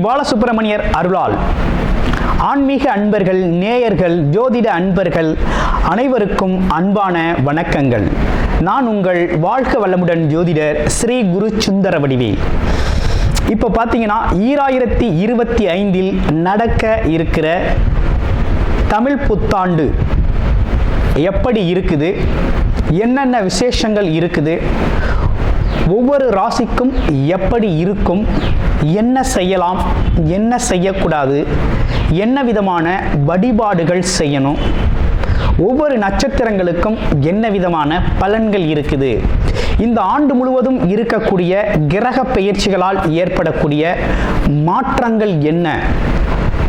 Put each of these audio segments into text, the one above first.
பாலசுப்பிரமணியர் அருளால் ஆன்மீக அன்பர்கள், நேயர்கள், ஜோதிட அன்பர்கள் அனைவருக்கும் அன்பான வணக்கங்கள். நான் உங்கள் வாழ்க வளமுடன் ஜோதிடர் ஸ்ரீ குரு சுந்தர வடிவேல். இப்போ பார்த்தீங்கன்னா 2025 நடக்க இருக்கிற தமிழ் புத்தாண்டு எப்படி இருக்குது, என்னென்ன விசேஷங்கள் இருக்குது, ஒவ்வொரு ராசிக்கும் எப்படி இருக்கும், என்ன செய்யலாம், என்ன செய்யக்கூடாது, என்ன விதமான வழிபாடுகள் செய்யணும், ஒவ்வொரு நட்சத்திரங்களுக்கும் என்ன விதமான பலன்கள் இருக்குது, இந்த ஆண்டு முழுவதும் இருக்கக்கூடிய கிரக பெயர்ச்சிகளால் ஏற்படக்கூடிய மாற்றங்கள் என்ன,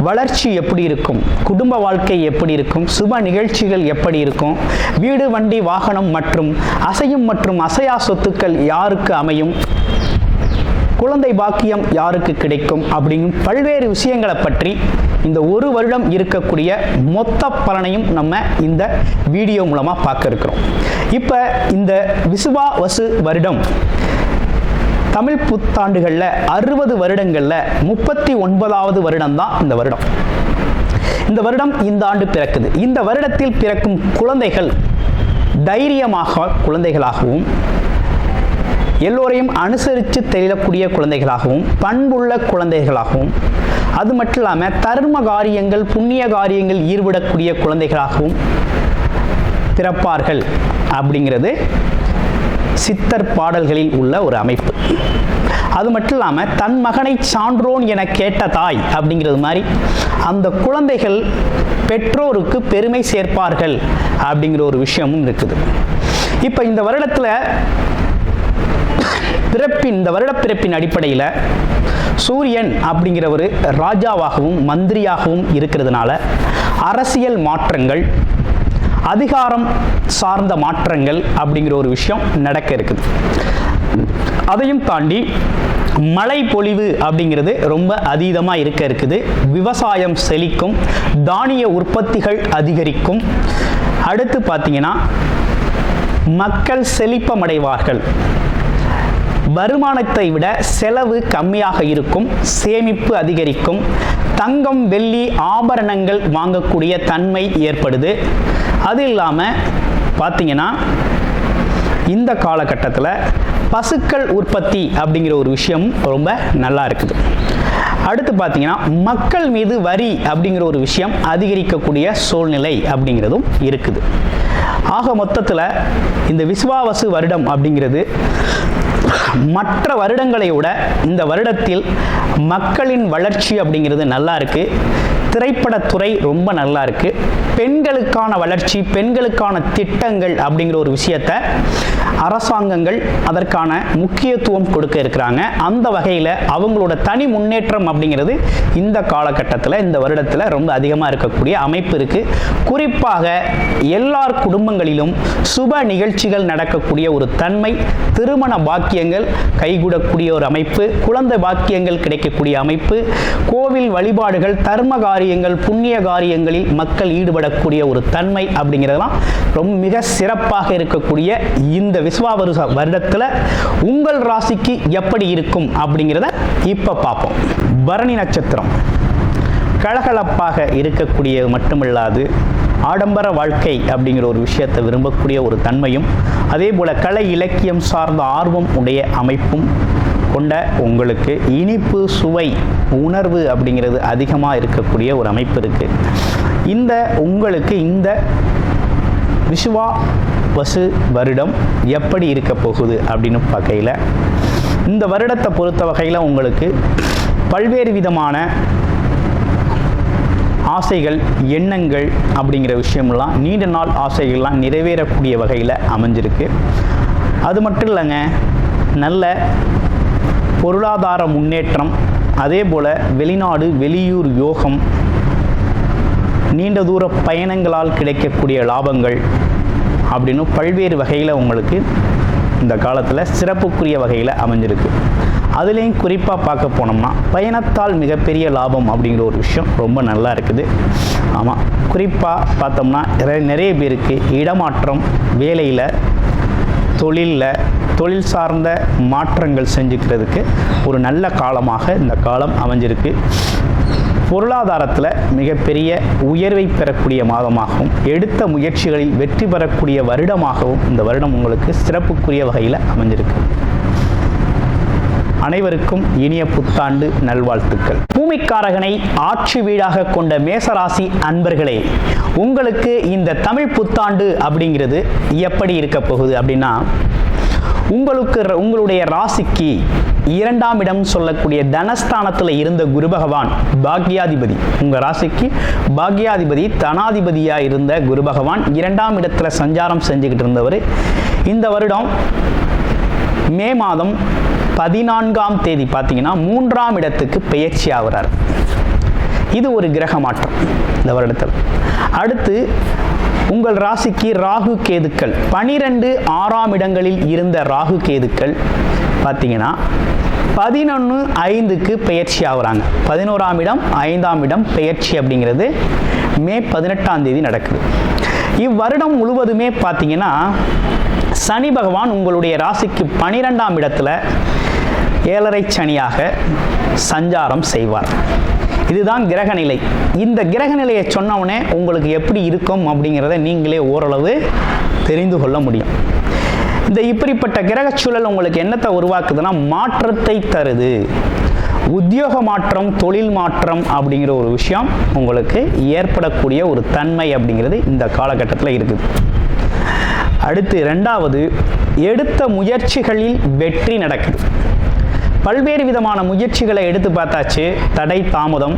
வளர்ச்சி எப்படி இருக்கும், குடும்ப வாழ்க்கை எப்படி இருக்கும், சுப நிகழ்ச்சிகள் எப்படி இருக்கும், வீடு, வண்டி, வாகனம் மற்றும் அசையும் மற்றும் அசையா சொத்துக்கள் யாருக்கு அமையும், குழந்தை பாக்கியம் யாருக்கு கிடைக்கும் அப்படிங்கும் பல்வேறு விஷயங்களை பற்றி இந்த ஒரு வருடம் இருக்கக்கூடிய மொத்த பலனையும் நம்ம இந்த வீடியோ மூலமாக பார்க்க இருக்கிறோம். இப்போ இந்த விசுவாவசு வருடம் தமிழ் புத்தாண்டுகளில் 60 வருடங்களில் 39வது வருடம் தான் இந்த வருடம். இந்த வருடம் இந்த ஆண்டு பிறக்குது. இந்த வருடத்தில் பிறக்கும் குழந்தைகள் தைரியமாக குழந்தைகளாகவும், எல்லோரையும் அனுசரித்து தெரியக்கூடிய குழந்தைகளாகவும், பண்புள்ள குழந்தைகளாகவும், அது மட்டும் இல்லாமல் தர்ம காரியங்கள், புண்ணிய காரியங்கள் ஈடுபடக்கூடிய குழந்தைகளாகவும் பிறப்பார்கள் அப்படிங்கிறது சித்தர் பாடல்களில் உள்ள ஒரு அமைப்பு. அது மட்டும் இல்லாமல் தன் மகனை சான்றோன் என கேட்ட தாய் அப்படிங்கிறது மாதிரி அந்த குழந்தைகள் பெற்றோருக்கு பெருமை சேர்ப்பார்கள் அப்படிங்கிற ஒரு விஷயமும் இருக்குது. இப்போ இந்த வருடத்தில் இந்த வருட பிறப்பின் அடிப்படையில் சூரியன் அப்படிங்கிற ஒரு ராஜாவாகவும் மந்திரியாகவும் இருக்கிறதுனால அரசியல் மாற்றங்கள், அதிகாரம் சார்ந்த மாற்றங்கள் அப்படிங்கிற ஒரு விஷயம் நடக்க இருக்குது. அதையும் தாண்டி மழை பொழிவு அப்படிங்கிறது ரொம்ப அதீதமாக இருக்குது. விவசாயம் செழிக்கும், தானிய உற்பத்திகள் அதிகரிக்கும். அடுத்து பார்த்தீங்கன்னா மக்கள் செழிப்பமடைவார்கள். வருமானத்தை விட செலவு கம்மியாக இருக்கும், சேமிப்பு அதிகரிக்கும், தங்கம், வெள்ளி, ஆபரணங்கள் வாங்கக்கூடிய தன்மை ஏற்படுது. அது இல்லாமல் பார்த்தீங்கன்னா இந்த காலகட்டத்தில் பசுக்கள் உற்பத்தி அப்படிங்கிற ஒரு விஷயம் ரொம்ப நல்லா இருக்குது. அடுத்து பார்த்தீங்கன்னா மக்கள் மீது வரி அப்படிங்கிற ஒரு விஷயம் அதிகரிக்கக்கூடிய சூழ்நிலை அப்படிங்கிறதும் இருக்குது. ஆக மொத்தத்தில் இந்த விசுவாவசு வருடம் அப்படிங்கிறது மற்ற வருடங்களை விட இந்த வருடத்தில் மக்களின் வளர்ச்சி அப்படிங்கிறது நல்லா இருக்கு. திரைப்படத்துறை ரொம்ப நல்லா இருக்கு. பெண்களுக்கான வளர்ச்சி, பெண்களுக்கான திட்டங்கள் அப்படிங்கிற ஒரு விஷயத்தை அரசாங்கங்கள் அதற்கான முக்கியத்துவம் கொடுக்க இருக்கிறாங்க. அந்த வகையில் அவங்களோட தனி முன்னேற்றம் அப்படிங்கிறது இந்த காலகட்டத்தில், இந்த வருடத்தில் ரொம்ப அதிகமாக இருக்கக்கூடிய அமைப்பு இருக்கு. குறிப்பாக எல்லார் குடும்பங்களிலும் சுப நிகழ்ச்சிகள் நடக்கக்கூடிய ஒரு தன்மை, திருமண பாக்கியங்கள் கைகூடக்கூடிய ஒரு அமைப்பு, குழந்தை பாக்கியங்கள் கிடைக்கக்கூடிய அமைப்பு, கோவில் வழிபாடுகள், தர்ம காரியங்கள், புண்ணிய காரியங்களில் மக்கள் ஈடுபடக்கூடிய ஒரு தன்மை அப்படிங்கிறதெல்லாம் ரொம்ப மிக சிறப்பாக இருக்கக்கூடிய இந்த விசுவாவசு வருடத்தில் உங்கள் ராசிக்கு எப்படி இருக்கும் அப்படிங்கிறத இப்போ பார்ப்போம். பரணி நட்சத்திரம் கலகலப்பாக இருக்கக்கூடிய மட்டுமில்லாது ஆடம்பர வாழ்க்கை அப்படிங்கிற ஒரு விஷயத்தை விரும்பக்கூடிய ஒரு தன்மையும், அதே போல கலை இலக்கியம் சார்ந்த ஆர்வம் உடைய அமைப்பும் கொண்ட உங்களுக்கு இனிப்பு, சுவை, உணர்வு அப்படிங்கிறது அதிகமாக இருக்கக்கூடிய ஒரு அமைப்பு இருக்குது. உங்களுக்கு இந்த விசுவாவசு வருடம் எப்படி இருக்க போகுது அப்படின்னு பார்க்கையில், இந்த வருடத்தை பொறுத்த வகையில் உங்களுக்கு பல்வேறு விதமான ஆசைகள், எண்ணங்கள் அப்படிங்கிற விஷயம்லாம், நீண்ட நாள் ஆசைகள்லாம் நிறைவேறக்கூடிய வகையில் அமைஞ்சிருக்கு. அது மட்டும் இல்லைங்க, நல்ல பொருளாதார முன்னேற்றம், அதே போல் வெளிநாடு, வெளியூர் யோகம், நீண்ட தூர பயணங்களால் கிடைக்கக்கூடிய லாபங்கள் அப்படின்னு பல்வேறு வகையில் உங்களுக்கு இந்த காலத்தில் சிறப்புக்குரிய வகையில் அமைஞ்சிருக்கு. அதுலேயும் குறிப்பாக பார்க்க போனோம்னா பயணத்தால் மிகப்பெரிய லாபம் அப்படிங்கிற ஒரு விஷயம் ரொம்ப நல்லா இருக்குது. ஆமாம், குறிப்பாக பார்த்தோம்னா நிறைய பேருக்கு இடமாற்றம், வேலையில், தொழிலில் தொழில் சார்ந்த மாற்றங்கள் செஞ்சுக்கிறதுக்கு ஒரு நல்ல காலமாக இந்த காலம் அமைஞ்சிருக்கு. பொருளாதாரத்தில் மிகப்பெரிய உயர்வை பெறக்கூடிய மாதமாகவும் எடுத்த முயற்சிகளில் வெற்றி பெறக்கூடிய வருடமாகவும் இந்த வருடம் உங்களுக்கு சிறப்புக்குரிய வகையில் அமைஞ்சிருக்கு. அனைவருக்கும் இனிய புத்தாண்டு நல்வாழ்த்துக்கள். பூமிக்காரகனை ஆட்சி வீடாக கொண்ட மேசராசி அன்பர்களே, உங்களுக்கு இந்த தமிழ் புத்தாண்டு அப்படிங்கிறது எப்படி இருக்க போகுது அப்படின்னா, உங்களுடைய ராசிக்கு 2ஆம் இடம் சொல்லக்கூடிய தனஸ்தானத்தில் இருந்த குரு பகவான் பாக்யாதிபதி, உங்கள் ராசிக்கு பாக்யாதிபதி தனாதிபதியாக இருந்த குரு பகவான் 2ஆம் இடத்துல சஞ்சாரம் செஞ்சுக்கிட்டு இருந்தவர் இந்த வருடம் மே மாதம் 14ஆம் தேதி பார்த்தீங்கன்னா 3ஆம் இடத்துக்கு பெயர்ச்சி ஆகிறார். இது ஒரு கிரக மாற்றம் இந்த வருடத்தில். அடுத்து உங்கள் ராசிக்கு ராகு கேதுக்கள் 12 6ஆம் இடங்களில் இருந்த ராகு கேதுக்கள் பார்த்தீங்கன்னா 11/5க்கு பெயர்ச்சி ஆகுறாங்க. 11ஆம் இடம் 5ஆம் இடம் பெயர்ச்சி அப்படிங்கிறது மே 18ஆம் தேதி நடக்குது. இவ்வருடம் முழுவதுமே பார்த்தீங்கன்னா சனி பகவான் உங்களுடைய ராசிக்கு 12ஆம் இடத்துல 7.5 சனியாக சஞ்சாரம் செய்வார். இதுதான் கிரகநிலை. இந்த கிரகநிலையை சொன்னவுடனே உங்களுக்கு எப்படி இருக்கும் அப்படிங்கிறத நீங்களே ஓரளவு தெரிந்து கொள்ள முடியும். இந்த இப்படிப்பட்ட கிரக சூழல் உங்களுக்கு என்னத்தை உருவாக்குதுன்னா மாற்றத்தை தருது. உத்தியோக மாற்றம், தொழில் மாற்றம் அப்படிங்கிற ஒரு விஷயம் உங்களுக்கு ஏற்படக்கூடிய ஒரு தன்மை அப்படிங்கிறது இந்த காலகட்டத்தில் இருக்குது. அடுத்து 2வது, எடுத்த முயற்சிகளில் வெற்றி நடக்குது. பல்வேறு விதமான முயற்சிகளை எடுத்து பார்த்தாச்சு, தடை தாமதம்,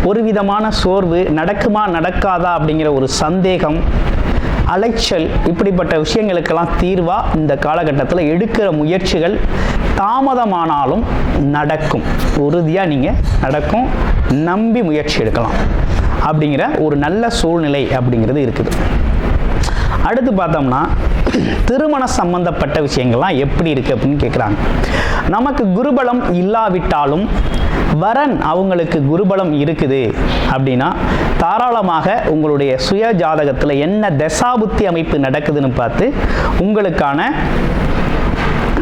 ஒரு விதமான சோர்வு, நடக்குமா நடக்காதா அப்படிங்கிற ஒரு சந்தேகம், அலைச்சல், இப்படிப்பட்ட விஷயங்களுக்கெல்லாம் தீர்வாக இந்த காலகட்டத்தில் எடுக்கிற முயற்சிகள் தாமதமானாலும் நடக்கும். உறுதியாக நீங்கள் நடக்கும், நம்பி முயற்சி எடுக்கலாம் அப்படிங்கிற ஒரு நல்ல சூழ்நிலை அப்படிங்கிறது இருக்குது. அடுத்து பார்த்தோம்னா திருமண சம்பந்தப்பட்ட விஷயங்கள்லாம் எப்படி இருக்குது அப்படின்னு கேட்குறாங்க. நமக்கு குருபலம் இல்லாவிட்டாலும் வரன் அவங்களுக்கு குருபலம் இருக்குது அப்படின்னா தாராளமாக உங்களுடைய சுய ஜாதகத்தில் என்ன தசாபுத்தி அமைப்பு நடக்குதுன்னு பார்த்து உங்களுக்கான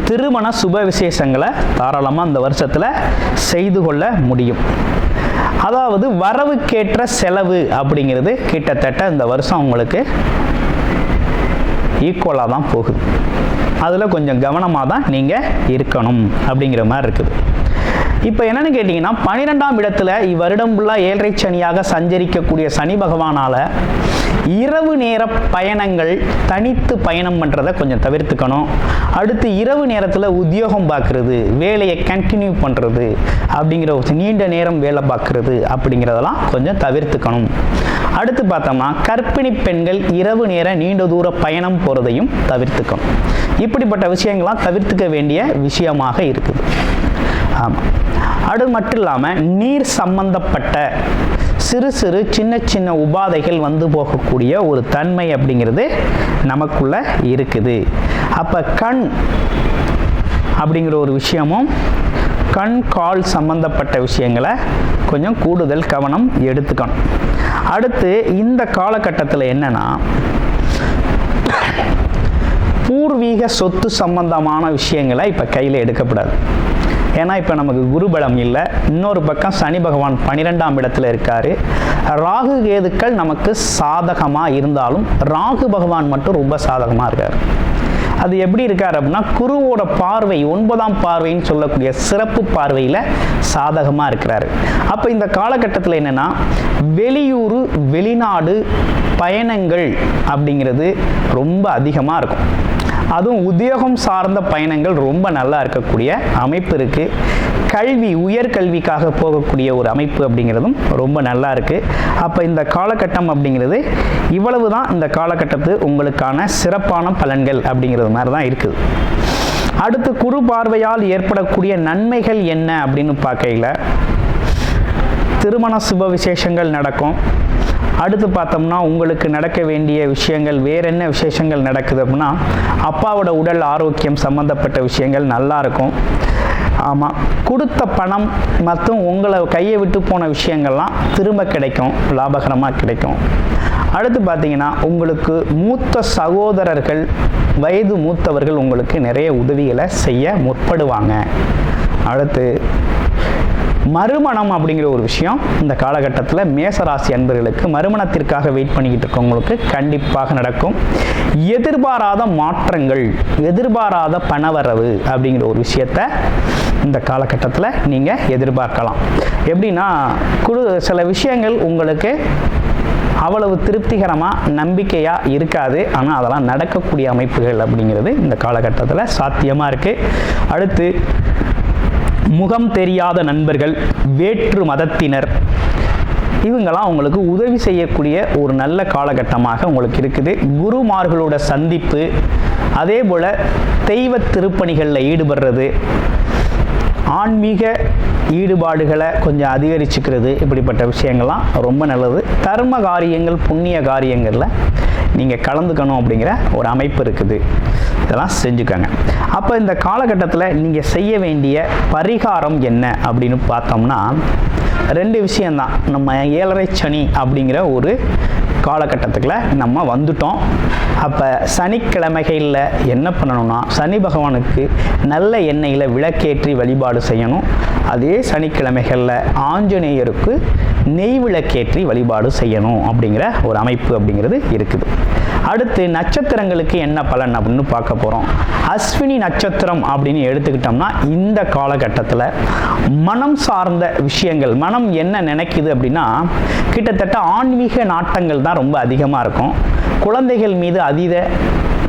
திருமண சுப விசேஷங்களை தாராளமாக அந்த வருஷத்தில் செய்து கொள்ள முடியும். அதாவது வரவுக்கேற்ற செலவு அப்படிங்கிறது கிட்டத்தட்ட இந்த வருஷம் உங்களுக்கு ஈக்குவலாக தான் போகுது. அதில் கொஞ்சம் கவனமாக தான் நீங்கள் இருக்கணும் அப்படிங்கிற மாதிரி இருக்குது. இப்போ என்னென்னு கேட்டிங்கன்னா 12ஆம் இடத்துல இவ்வருடம் ஃபுல்லாக 7.5 சனியாக சஞ்சரிக்கக்கூடிய சனி பகவானால் இரவு நேர பயணங்கள், தனித்து பயணம் பண்ணுறதை கொஞ்சம் தவிர்த்துக்கணும். அடுத்து இரவு நேரத்தில் உத்தியோகம் பார்க்குறது, வேலையை கண்டினியூ பண்ணுறது அப்படிங்கிற நீண்ட நேரம் வேலை பார்க்குறது அப்படிங்கிறதெல்லாம் கொஞ்சம் தவிர்த்துக்கணும். அடுத்து பார்த்தோம்னா கர்ப்பிணி பெண்கள் இரவு நேர நீண்ட தூர பயணம் போகிறதையும் தவிர்த்துக்கணும். இப்படிப்பட்ட விஷயங்கள்லாம் தவிர்த்துக்க வேண்டிய விஷயமாக இருக்குது. ஆமாம். அது மட்டும் இல்லாமல் நீர் சம்பந்தப்பட்ட சிறு சிறு சின்ன சின்ன உபாதைகள் வந்து போகக்கூடிய ஒரு தன்மை அப்படிங்கிறது நமக்குள்ள இருக்குது. அப்போ கண் அப்படிங்கிற ஒரு விஷயமும், கண் கால் சம்பந்தப்பட்ட விஷயங்களை கொஞ்சம் கூடுதல் கவனம் எடுத்துக்கணும். அடுத்து இந்த காலகட்டத்தில் என்னன்னா பூர்வீக சொத்து சம்பந்தமான விஷயங்களை இப்போ கையில் எடுக்கப்படாது. ஏன்னா இப்போ நமக்கு குருபலம் இல்லை. இன்னொரு பக்கம் சனி பகவான் 12ஆம் இடத்துல இருக்கார். ராகு கேதுக்கள் நமக்கு சாதகமாக இருந்தாலும் ராகு பகவான் மட்டும் ரொம்ப சாதகமாக இருக்கார். அது எப்படி இருக்கார் அப்படின்னா குருவோட பார்வை 9ஆம் பார்வைன்னு சொல்லக்கூடிய சிறப்பு பார்வையில் சாதகமாக இருக்கிறாரு. அப்போ இந்த காலகட்டத்தில் என்னென்னா வெளியூர் வெளிநாடு பயணங்கள் அப்படிங்கிறது ரொம்ப அதிகமாக இருக்கும். அதுவும் உத்தியோகம் சார்ந்த பயணங்கள் ரொம்ப நல்லா இருக்கக்கூடிய அமைப்பு இருக்குது. கல்வி, உயர்கல்விக்காக போகக்கூடிய ஒரு அமைப்பு அப்படிங்கிறதும் ரொம்ப நல்லா இருக்குது. அப்போ இந்த காலகட்டம் அப்படிங்கிறது இவ்வளவு தான் இந்த காலகட்டத்து உங்களுக்கான சிறப்பான பலன்கள் அப்படிங்கிறது மாதிரி தான் இருக்குது. அடுத்து குரு பார்வையால் ஏற்படக்கூடிய நன்மைகள் என்ன அப்படின்னு பார்க்கையில் திருமண சுப விசேஷங்கள் நடக்கும். அடுத்து பார்த்தோம்னா உங்களுக்கு நடக்க வேண்டிய விஷயங்கள் வேற என்ன விசேஷங்கள் நடக்குது அப்படின்னா அப்பாவோட உடல் ஆரோக்கியம் சம்பந்தப்பட்ட விஷயங்கள் நல்லா இருக்கும். ஆமாம், கொடுத்த பணம் மற்றும் உங்களை கையை விட்டு போன விஷயங்கள்லாம் திரும்ப கிடைக்கும், லாபகரமாக கிடைக்கும். அடுத்து பார்த்தீங்கன்னா உங்களுக்கு மூத்த சகோதரர்கள், வயது மூத்தவர்கள் உங்களுக்கு நிறைய உதவிகளை செய்ய முற்படுவாங்க. அடுத்து மறுமணம் அப்படிங்கிற ஒரு விஷயம் இந்த காலகட்டத்தில் மேசராசி அன்பர்களுக்கு மறுமணத்திற்காக வெயிட் பண்ணிக்கிட்டு இருக்கவங்களுக்கு கண்டிப்பாக நடக்கும். எதிர்பாராத மாற்றங்கள், எதிர்பாராத பணவரவு அப்படிங்கிற ஒரு விஷயத்தை இந்த காலகட்டத்தில் நீங்கள் எதிர்பார்க்கலாம். எப்படின்னா சில விஷயங்கள் உங்களுக்கு அவ்வளவு திருப்திகரமாக நம்பிக்கையாக இருக்காது, ஆனால் அதெல்லாம் நடக்கக்கூடிய அமைப்புகள் அப்படிங்கிறது இந்த காலகட்டத்தில் சாத்தியமாக இருக்குது. அடுத்து முகம் தெரியாத நண்பர்கள், வேற்று மதத்தினர், இவங்கெல்லாம் உங்களுக்கு உதவி செய்யக்கூடிய ஒரு நல்ல காலகட்டமாக உங்களுக்கு இருக்குது. குருமார்களோட சந்திப்பு, அதே போல் தெய்வ திருப்பணிகளில் ஈடுபடுறது, ஆன்மீக ஈடுபாடுகளை கொஞ்சம் அதிகரிச்சுக்கிறது, இப்படிப்பட்ட விஷயங்கள்லாம் ரொம்ப நல்லது. தர்ம காரியங்கள், புண்ணிய காரியங்களில் நீங்கள் கலந்துக்கணும் அப்படிங்கிற ஒரு அமைப்பு இருக்குது. இதெல்லாம் செஞ்சுக்கோங்க. அப்போ இந்த காலகட்டத்தில் நீங்கள் செய்ய வேண்டிய பரிகாரம் என்ன அப்படின்னு பார்த்தோம்னா 2 விஷயந்தான். நம்ம 7.5 சனி அப்படிங்கிற ஒரு காலகட்டத்துக்குள்ள நம்ம வந்துட்டோம். அப்போ சனிக்கிழமைகளில் என்ன பண்ணணும்னா சனி பகவானுக்கு நல்ல எண்ணெயில் விளக்கேற்றி வழிபாடு செய்யணும். அதே சனிக்கிழமைகளில் ஆஞ்சநேயருக்கு நெய் விளக்கேற்றி வழிபாடு செய்யணும் அப்படிங்கிற ஒரு அமைப்பு அப்படிங்கிறது இருக்குது. அடுத்து நட்சத்திரங்களுக்கு என்ன பலன் அப்படின்னு பார்க்க போகிறோம். அஸ்வினி நட்சத்திரம் அப்படின்னு எடுத்துக்கிட்டோம்னா இந்த காலகட்டத்தில் மனம் சார்ந்த விஷயங்கள், மனம் என்ன நினைக்குது அப்படின்னா கிட்டத்தட்ட ஆன்மீக நாட்டங்கள் தான் ரொம்ப அதிகமாக இருக்கும். குழந்தைகள் மீது அதீத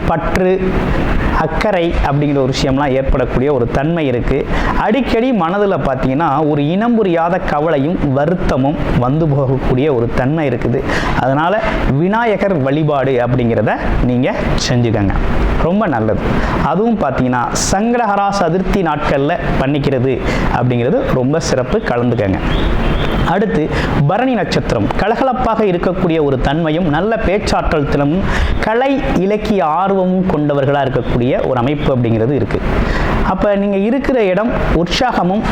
பற்று, அக்கறை அப்படிங்கிற ஒரு விஷயம்லாம் ஏற்படக்கூடிய ஒரு தன்மை இருக்குது. அடிக்கடி மனதில் பார்த்தீங்கன்னா ஒரு இனம் புரியாத கவலையும் வருத்தமும் வந்து போகக்கூடிய ஒரு தன்மை இருக்குது. அதனால் விநாயகர் வழிபாடு அப்படிங்கிறத நீங்கள் செஞ்சுக்கங்க, ரொம்ப நல்லது. அதுவும் பார்த்தீங்கன்னா சங்கடஹரா சதுர்த்தி நாட்களில் பண்ணிக்கிறது அப்படிங்கிறது ரொம்ப சிறப்பு, கலந்துக்கங்க. அடுத்து பரணி நட்சத்திரம், கலகலப்பாக இருக்கக்கூடிய ஒரு தன்மையும் நல்ல பேச்சாற்றல் திறமும் கலை இலக்கிய ஆர்வமும் கொண்டவர்களாக இருக்கக்கூடிய ஒரு அமைப்பு அப்படிங்கிறது இருக்குது. அப்போ நீங்கள் இருக்கிற இடம் உற்சாகமும்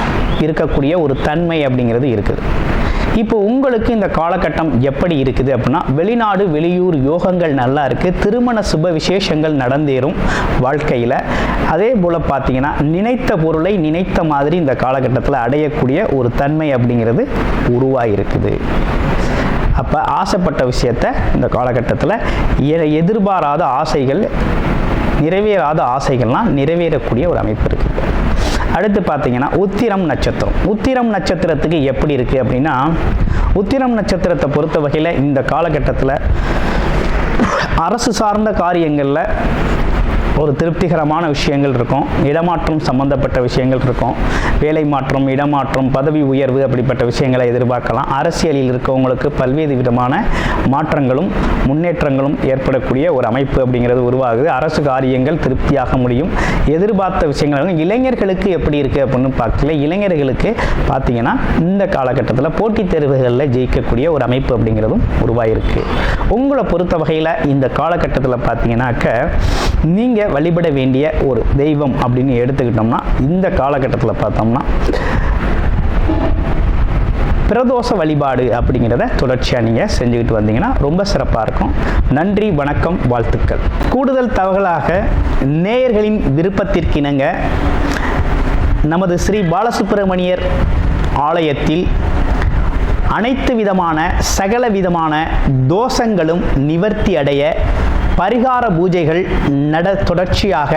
இருக்கக்கூடிய ஒரு தன்மை அப்படிங்கிறது இருக்குது. இப்போ உங்களுக்கு இந்த காலகட்டம் எப்படி இருக்குது அப்படின்னா வெளிநாடு வெளியூர் யோகங்கள் நல்லா இருக்குது. திருமண சுப விசேஷங்கள் நடந்தேறும் வாழ்க்கையில். அதே போல் பார்த்தீங்கன்னா நினைத்த பொருளை நினைத்த மாதிரி இந்த காலகட்டத்தில் அடையக்கூடிய ஒரு தன்மை அப்படிங்கிறது உருவாகிருக்குது. அப்போ ஆசைப்பட்ட விஷயத்தை இந்த காலகட்டத்தில் எதிர்பாராத ஆசைகள், நிறைவேறாத ஆசைகள்லாம் நிறைவேறக்கூடிய ஒரு அமைப்பு இருக்குது. அடுத்து பார்த்தீங்கன்னா உத்திரம் நட்சத்திரம். உத்திரம் நட்சத்திரத்துக்கு எப்படி இருக்குது அப்படின்னா உத்திரம் நட்சத்திரத்தை பொறுத்த வகையில் இந்த காலகட்டத்தில் அரசு சார்ந்த காரியங்களில் ஒரு திருப்திகரமான விஷயங்கள் இருக்கும். இடமாற்றம் சம்பந்தப்பட்ட விஷயங்கள் இருக்கும். வேலை மாற்றம், இடமாற்றம், பதவி உயர்வு அப்படிப்பட்ட விஷயங்களை எதிர்பார்க்கலாம். அரசியலில் இருக்கவங்களுக்கு பல்வேறு விதமான மாற்றங்களும் முன்னேற்றங்களும் ஏற்படக்கூடிய ஒரு அமைப்பு அப்படிங்கிறது உருவாகுது. அரசு காரியங்கள் திருப்தியாக முடியும். எதிர்பார்த்த விஷயங்கள் இளைஞர்களுக்கு எப்படி இருக்குது அப்படின்னு பார்க்கல. இளைஞர்களுக்கு பார்த்தீங்கன்னா இந்த காலகட்டத்தில் போட்டித் தேர்வுகளில் ஜெயிக்கக்கூடிய ஒரு அமைப்பு அப்படிங்கிறதும் உருவாயிருக்கு. உங்களை பொறுத்த வகையில் இந்த காலகட்டத்தில் பார்த்தீங்கன்னாக்க நீங்கள் வழிபட வேண்டிய ஒரு தெய்வம் அப்படின்னு எடுத்துக்கிட்டோம்னா இந்த காலகட்டத்தில் பார்த்தோம்னா பிரதோஷ வழிபாடு அப்படிங்கிறத தொடர்ச்சியாக நீங்கள் செஞ்சுக்கிட்டு வந்தீங்கன்னா ரொம்ப சிறப்பாக இருக்கும். நன்றி, வணக்கம், வாழ்த்துக்கள். கூடுதல் தகவலாக நேயர்களின் விருப்பத்திற்கிணங்க நமது ஸ்ரீ பாலசுப்பிரமணியர் ஆலயத்தில் அனைத்து விதமான சகல விதமான தோஷங்களும் நிவர்த்தி அடைய பரிகார பூஜைகள் தொடர்ச்சியாக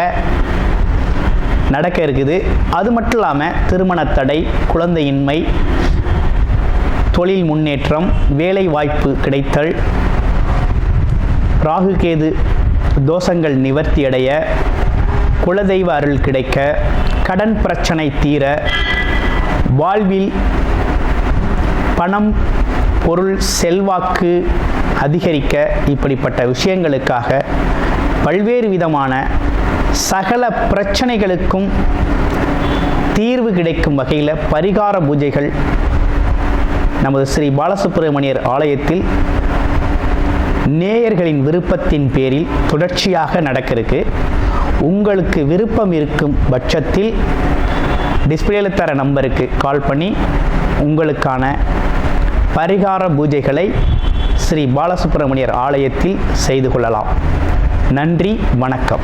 நடக்க இருக்குது. அது மட்டும் இல்லாமல் திருமண தடை, குழந்தையின்மை, தொழில் முன்னேற்றம், வேலை வாய்ப்பு கிடைத்தல், ராகு கேது தோஷங்கள் நிவர்த்தி அடைய, குலதெய்வ அருள் கிடைக்க, கடன் பிரச்சனை தீர, வாழ்வில் பணம், பொருள், செல்வாக்கு அதிகரிக்க, இப்படிப்பட்ட விஷயங்களுக்காக பல்வேறு விதமான சகல பிரச்சனைகளுக்கும் தீர்வு கிடைக்கும் வகையில் பரிகார பூஜைகள் நமது ஸ்ரீ பாலசுப்பிரமணியர் ஆலயத்தில் நேயர்களின் விருப்பத்தின் பேரில் தொடர்ச்சியாக நடக்க இருக்கு. உங்களுக்கு விருப்பம் இருக்கும் பட்சத்தில் டிஸ்பிளேல தர நம்பருக்கு கால் பண்ணி உங்களுக்கான பரிகார பூஜைகளை ஸ்ரீ பாலசுப்பிரமணியர் ஆலயத்தில் செய்து கொள்ளலாம். நன்றி, வணக்கம்.